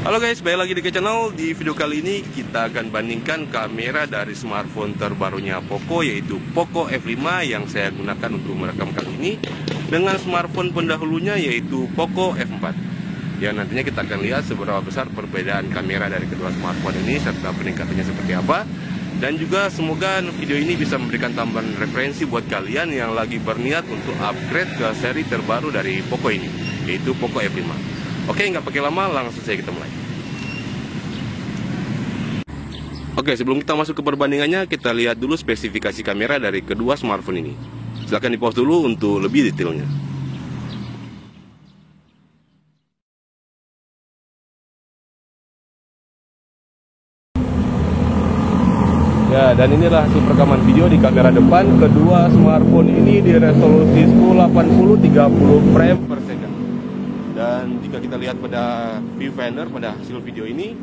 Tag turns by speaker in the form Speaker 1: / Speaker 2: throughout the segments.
Speaker 1: Halo guys, balik lagi di channel. Di video kali ini kita akan bandingkan kamera dari smartphone terbarunya Poco, yaitu Poco F5 yang saya gunakan untuk merekam kali ini dengan smartphone pendahulunya yaitu Poco F4. Ya, nantinya kita akan lihat seberapa besar perbedaan kamera dari kedua smartphone ini serta peningkatannya seperti apa. Dan juga semoga video ini bisa memberikan tambahan referensi buat kalian yang lagi berniat untuk upgrade ke seri terbaru dari Poco ini, yaitu Poco F5. Oke, nggak pakai lama, langsung saja kita mulai. Oke, sebelum kita masuk ke perbandingannya, kita lihat dulu spesifikasi kamera dari kedua smartphone ini. Silahkan di pause dulu untuk lebih detailnya. Ya, dan inilah hasil rekaman video di kamera depan kedua smartphone ini di resolusi 1080 30 frame per second. Dan jika kita lihat pada viewfinder pada hasil video ini,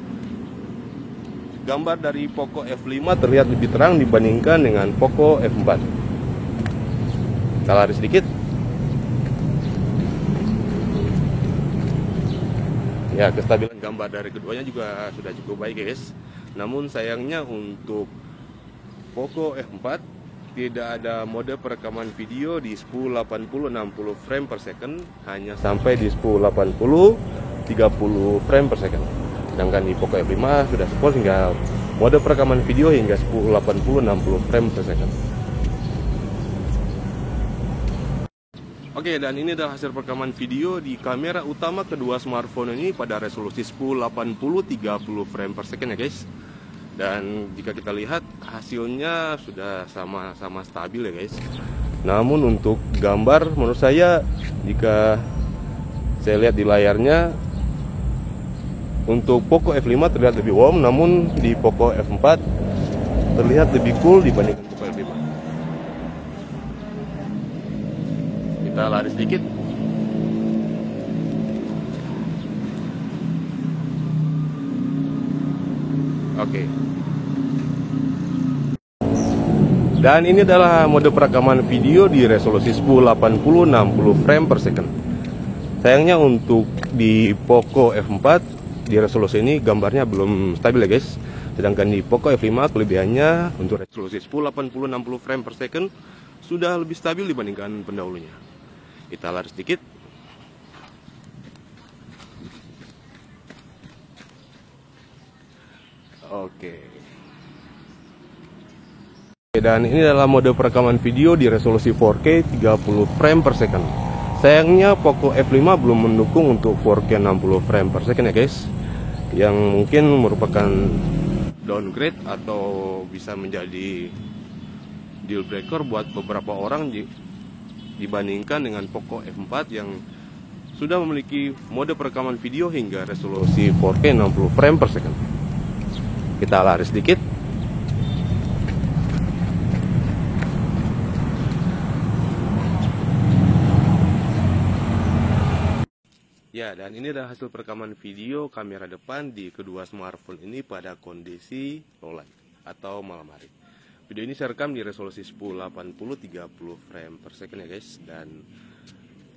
Speaker 1: gambar dari Poco F5 terlihat lebih terang dibandingkan dengan Poco F4. Kita lari sedikit. Ya, kestabilan gambar dari keduanya juga sudah cukup baik guys. Namun sayangnya untuk Poco F4 tidak ada mode perekaman video di 1080 60 frame per second, hanya sampai di 1080 30 frame per second. Sedangkan di Poco F5 sudah support hingga mode perekaman video hingga 1080 60 frame per second. Oke, dan ini adalah hasil perekaman video di kamera utama kedua smartphone ini pada resolusi 1080 30 frame per second ya guys. Dan jika kita lihat hasilnya sudah sama-sama stabil ya guys. Namun untuk gambar menurut saya, jika saya lihat di layarnya, untuk Poco F5 terlihat lebih warm, namun di Poco F4 terlihat lebih cool dibandingkan Poco F5. Kita lari sedikit. Oke. Dan ini adalah mode perekaman video di resolusi 1080 60 frame per second. Sayangnya untuk di Poco F4 di resolusi ini gambarnya belum stabil ya guys. Sedangkan di Poco F5 kelebihannya untuk resolusi 1080 60 frame per second sudah lebih stabil dibandingkan pendahulunya. Kita lari sedikit. Oke. Dan ini adalah mode perekaman video di resolusi 4K 30 frame per second. Sayangnya Poco F5 belum mendukung untuk 4K 60 frame per second ya guys, yang mungkin merupakan downgrade atau bisa menjadi deal breaker buat beberapa orang dibandingkan dengan Poco F4 yang sudah memiliki mode perekaman video hingga resolusi 4K 60 frame per second. Kita lari sedikit. Ya, dan ini adalah hasil perekaman video kamera depan di kedua smartphone ini pada kondisi low light atau malam hari. Video ini saya rekam di resolusi 1080 30 frame per second ya guys. Dan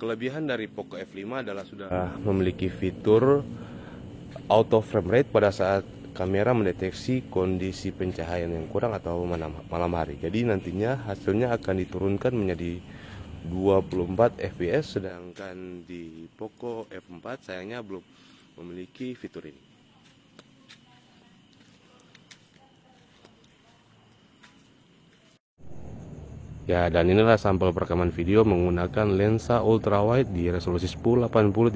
Speaker 1: kelebihan dari Poco F5 adalah sudah memiliki fitur auto frame rate pada saat kamera mendeteksi kondisi pencahayaan yang kurang atau malam hari. Jadi nantinya hasilnya akan diturunkan menjadi 24 fps, sedangkan di Poco F4 sayangnya belum memiliki fitur ini. Ya, dan inilah sampel perekaman video menggunakan lensa ultrawide di resolusi 1080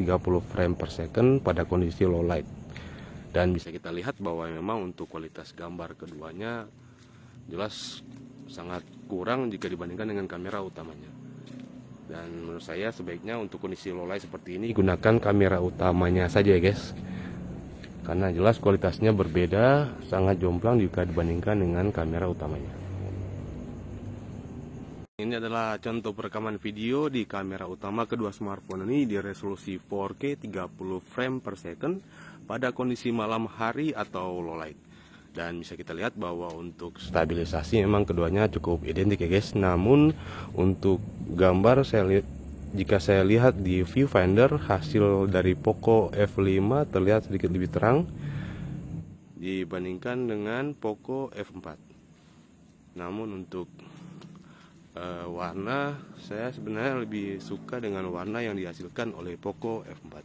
Speaker 1: 30 frame per second pada kondisi low light. Dan bisa kita lihat bahwa memang untuk kualitas gambar keduanya jelas sangat kurang jika dibandingkan dengan kamera utamanya. Dan menurut saya sebaiknya untuk kondisi low light seperti ini gunakan kamera utamanya saja ya guys, karena jelas kualitasnya berbeda, sangat jomplang jika dibandingkan dengan kamera utamanya. Ini adalah contoh perekaman video di kamera utama kedua smartphone ini di resolusi 4K 30 frame per second pada kondisi malam hari atau low light. Dan bisa kita lihat bahwa untuk stabilisasi memang keduanya cukup identik ya guys. Namun untuk gambar saya lihat jika saya lihat di viewfinder, hasil dari Poco F5 terlihat sedikit lebih terang dibandingkan dengan Poco F4. Namun untuk warna, saya sebenarnya lebih suka dengan warna yang dihasilkan oleh Poco F4.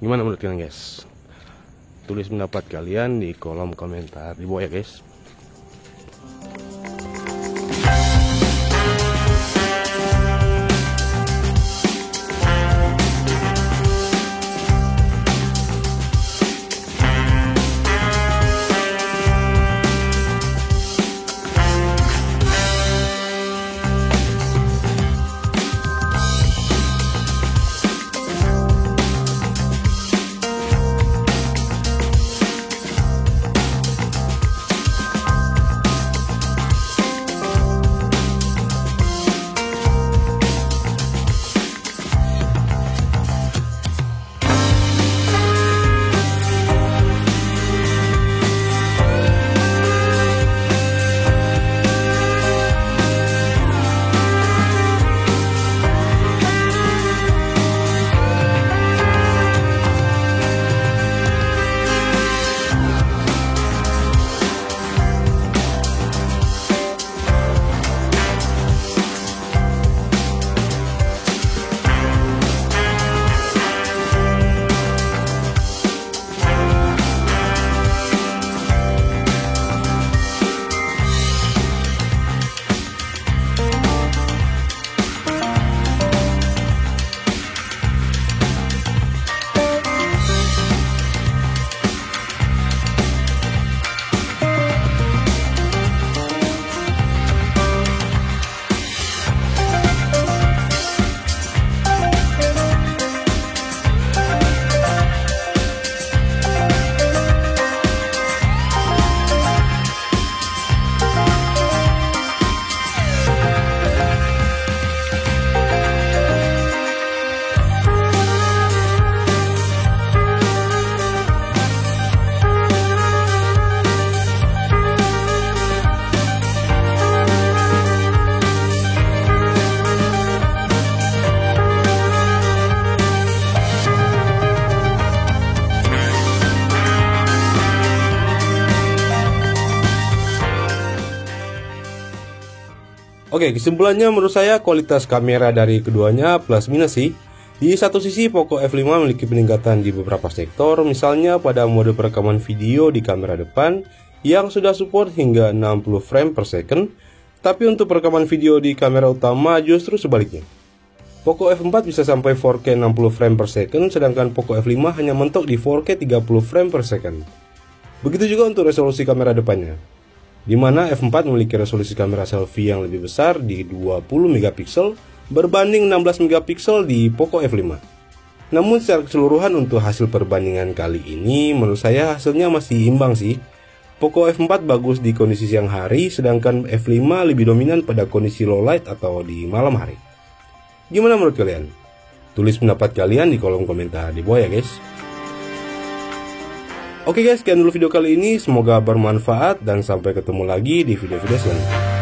Speaker 1: Gimana menurut kalian guys? Tulis pendapat kalian di kolom komentar di bawah ya guys. Oke, kesimpulannya menurut saya kualitas kamera dari keduanya plus minus sih. Di satu sisi Poco F5 memiliki peningkatan di beberapa sektor, misalnya pada mode perekaman video di kamera depan yang sudah support hingga 60 frame per second, tapi untuk perekaman video di kamera utama justru sebaliknya. Poco F4 bisa sampai 4K 60 frame per second, sedangkan Poco F5 hanya mentok di 4K 30 frame per second. Begitu juga untuk resolusi kamera depannya, di mana F4 memiliki resolusi kamera selfie yang lebih besar di 20 megapiksel berbanding 16 megapiksel di Poco F5. Namun secara keseluruhan untuk hasil perbandingan kali ini menurut saya hasilnya masih imbang sih. Poco F4 bagus di kondisi siang hari, sedangkan F5 lebih dominan pada kondisi low light atau di malam hari. Gimana menurut kalian? Tulis pendapat kalian di kolom komentar di bawah ya guys. Oke guys, sekian dulu video kali ini, semoga bermanfaat dan sampai ketemu lagi di video-video selanjutnya.